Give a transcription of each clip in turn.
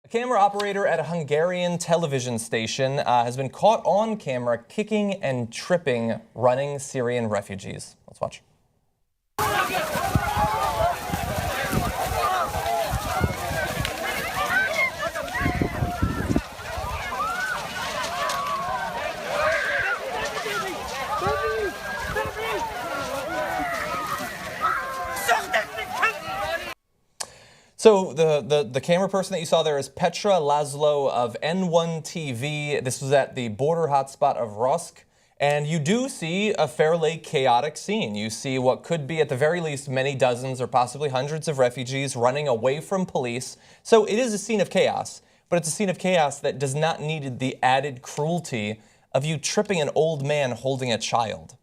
A camera operator at a Hungarian television station has been caught on camera kicking and tripping running Syrian refugees. Let's watch. So the camera person that you saw there is Petra Laszlo of N1 TV. This was at the border hotspot of Rosk. And you do see a fairly chaotic scene. You see what could be, at the very least, many dozens or possibly hundreds of refugees running away from police. So it is a scene of chaos, but it's a scene of chaos that does not need the added cruelty of you tripping an old man holding a child.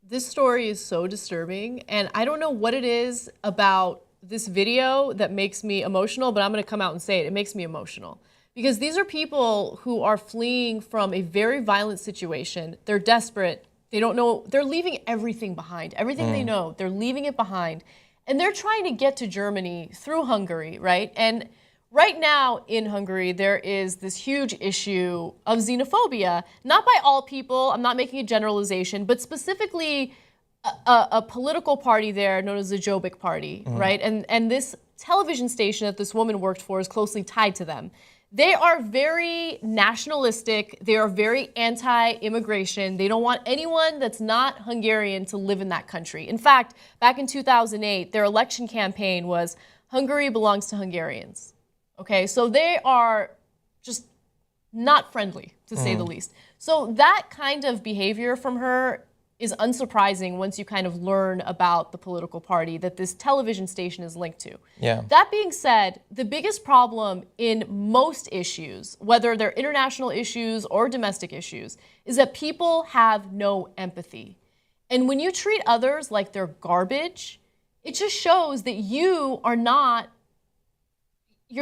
This story is so disturbing, and I don't know what it is about this video that makes me emotional, but I'm going to come out and say it. It makes me emotional. Because these are people who are fleeing from a very violent situation. They're desperate. They don't know. They're leaving everything behind. Everything they know, they're leaving it behind. And they're trying to get to Germany through Hungary, right? And right now in Hungary, there is this huge issue of xenophobia. Not by all people. I'm not making a generalization, but specifically a political party there known as the Jobbik Party, right? And this television station that this woman worked for is closely tied to them. They are very nationalistic. They are very anti-immigration. They don't want anyone that's not Hungarian to live in that country. In fact, back in 2008, their election campaign was Hungary belongs to Hungarians. Okay, so they are just not friendly, to say the least. So that kind of behavior from her is unsurprising once you kind of learn about the political party that this television station is linked to. Yeah. That being said, the biggest problem in most issues, whether they're international issues or domestic issues, is that people have no empathy. And when you treat others like they're garbage, it just shows that you're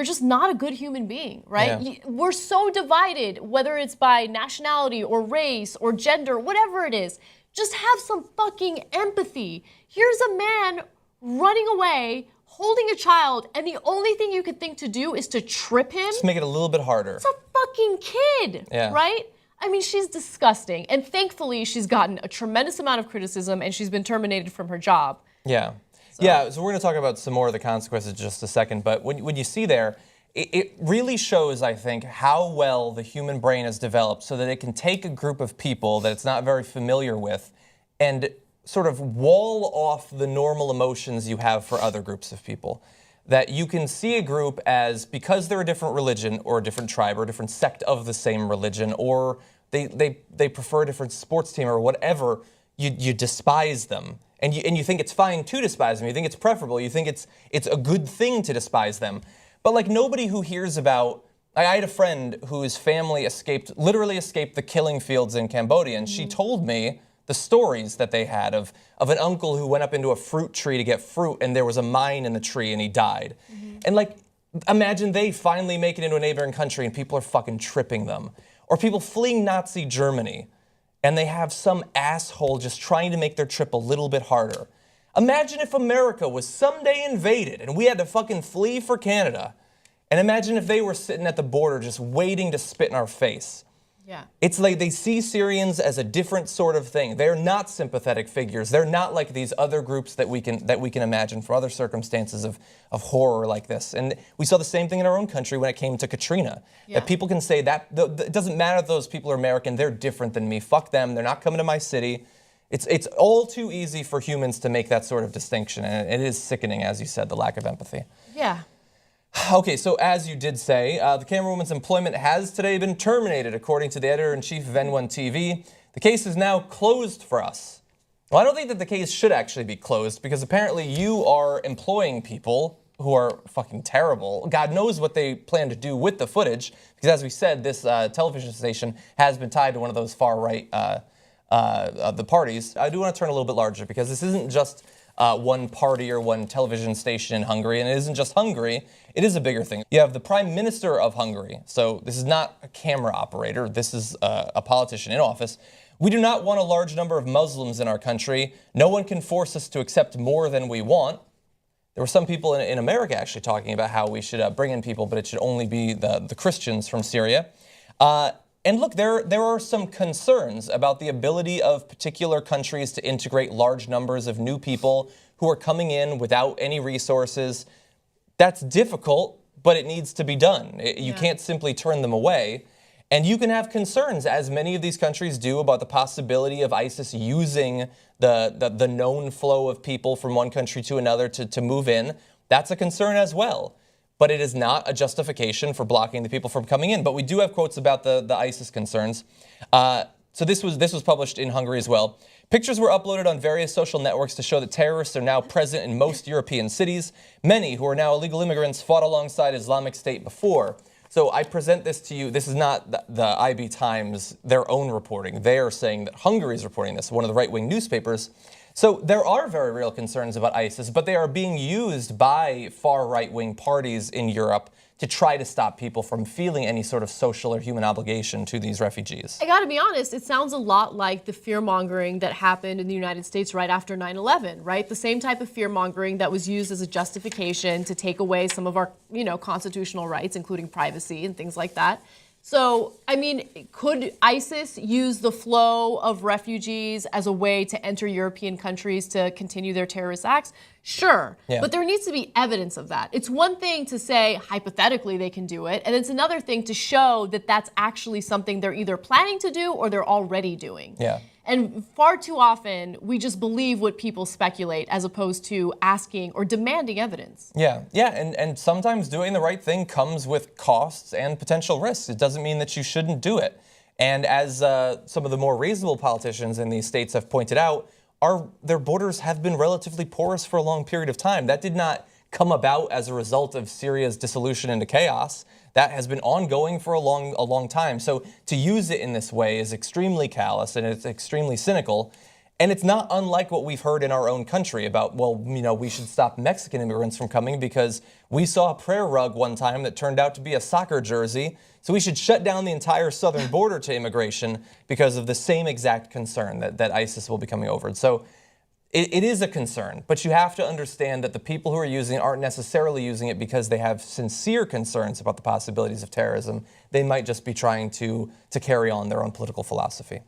just not a good human being, right? Yeah. We're so divided, whether it's by nationality or race or gender, whatever it is. Just have some fucking empathy. Here's a man running away, holding a child, and the only thing you could think to do is to trip him. Just make it a little bit harder. It's a fucking kid, right? I mean, she's disgusting. And thankfully, she's gotten a tremendous amount of criticism and she's been terminated from her job. Yeah. So we're going to talk about some more of the consequences in just a second. But when you see there, it really shows, I think, how well the human brain has developed so that it can take a group of people that it's not very familiar with and sort of wall off the normal emotions you have for other groups of people. That you can see a group as, because they're a different religion or a different tribe or a different sect of the same religion, or they prefer a different sports team or whatever, you despise them. And you think it's fine to despise them. You think it's preferable. You think it's a good thing to despise them. But like nobody who hears about, I had a friend whose family literally escaped the killing fields in Cambodia, and she told me the stories that they had of an uncle who went up into a fruit tree to get fruit, and there was a mine in the tree, and he died. And like, imagine they finally make it into a neighboring country, and people are fucking tripping them. Or people fleeing Nazi Germany, and they have some asshole just trying to make their trip a little bit harder. Imagine if America was someday invaded and we had to fucking flee for Canada. And imagine if they were sitting at the border just waiting to spit in our face. Yeah. It's like they see Syrians as a different sort of thing. They're not sympathetic figures. They're not like these other groups that we can imagine from other circumstances of horror like this. And we saw the same thing in our own country when it came to Katrina. Yeah. That people can say that it doesn't matter if those people are American. They're different than me. Fuck them. They're not coming to my city. It's all too easy for humans to make that sort of distinction, and it is sickening, as you said, the lack of empathy. Yeah. Okay, so as you did say, the Camerawoman's employment has today been terminated, according to the editor-in-chief of N1 TV. The case is now closed for us. Well, I don't think that the case should actually be closed, because apparently you are employing people who are fucking terrible. God knows what they plan to do with the footage, because as we said, this television station has been tied to one of those far-right the parties. I do want to turn a little bit larger, because this isn't just one party or one television station in Hungary, and it isn't just Hungary, it is a bigger thing. You have the Prime Minister of Hungary, so this is not a camera operator, this is a politician in office. We do not want a large number of Muslims in our country. No one can force us to accept more than we want. There were some people in America actually talking about how we should bring in people, but it should only be the Christians from Syria. And look, there are some concerns about the ability of particular countries to integrate large numbers of new people who are coming in without any resources. That's difficult, but it needs to be done. You can't simply turn them away. And you can have concerns, as many of these countries do, about the possibility of ISIS using the known flow of people from one country to another to move in. That's a concern as well. But it is not a justification for blocking the people from coming in. But we do have quotes about the ISIS concerns. So this was published in Hungary as well. Pictures were uploaded on various social networks to show that terrorists are now present in most European cities. Many who are now illegal immigrants fought alongside Islamic State before. So I present this to you. This is not the IB Times, their own reporting. They are saying that Hungary is reporting this, one of the right-wing newspapers. So there are very real concerns about ISIS, but they are being used by far right-wing parties in Europe to try to stop people from feeling any sort of social or human obligation to these refugees. I gotta be honest, it sounds a lot like the fear-mongering that happened in the United States right after 9/11, right? The same type of fear-mongering that was used as a justification to take away some of our, constitutional rights, including privacy and things like that. So, I mean, could ISIS use the flow of refugees as a way to enter European countries to continue their terrorist acts? Sure, but there needs to be evidence of that. It's one thing to say, hypothetically, they can do it, and it's another thing to show that that's actually something they're either planning to do or they're already doing. Yeah. And far too often, we just believe what people speculate as opposed to asking or demanding evidence. Yeah, and sometimes doing the right thing comes with costs and potential risks. It doesn't mean that you shouldn't do it. And as some of the more reasonable politicians in these states have pointed out, their borders have been relatively porous for a long period of time. That did not come about as a result of Syria's dissolution into chaos. That has been ongoing for a long time. So to use it in this way is extremely callous and it's extremely cynical. And it's not unlike what we've heard in our own country about, well, we should stop Mexican immigrants from coming because we saw a prayer rug one time that turned out to be a soccer jersey. So we should shut down the entire southern border to immigration because of the same exact concern that ISIS will be coming over. So it is a concern, but you have to understand that the people who are using it aren't necessarily using it because they have sincere concerns about the possibilities of terrorism. They might just be trying to carry on their own political philosophy.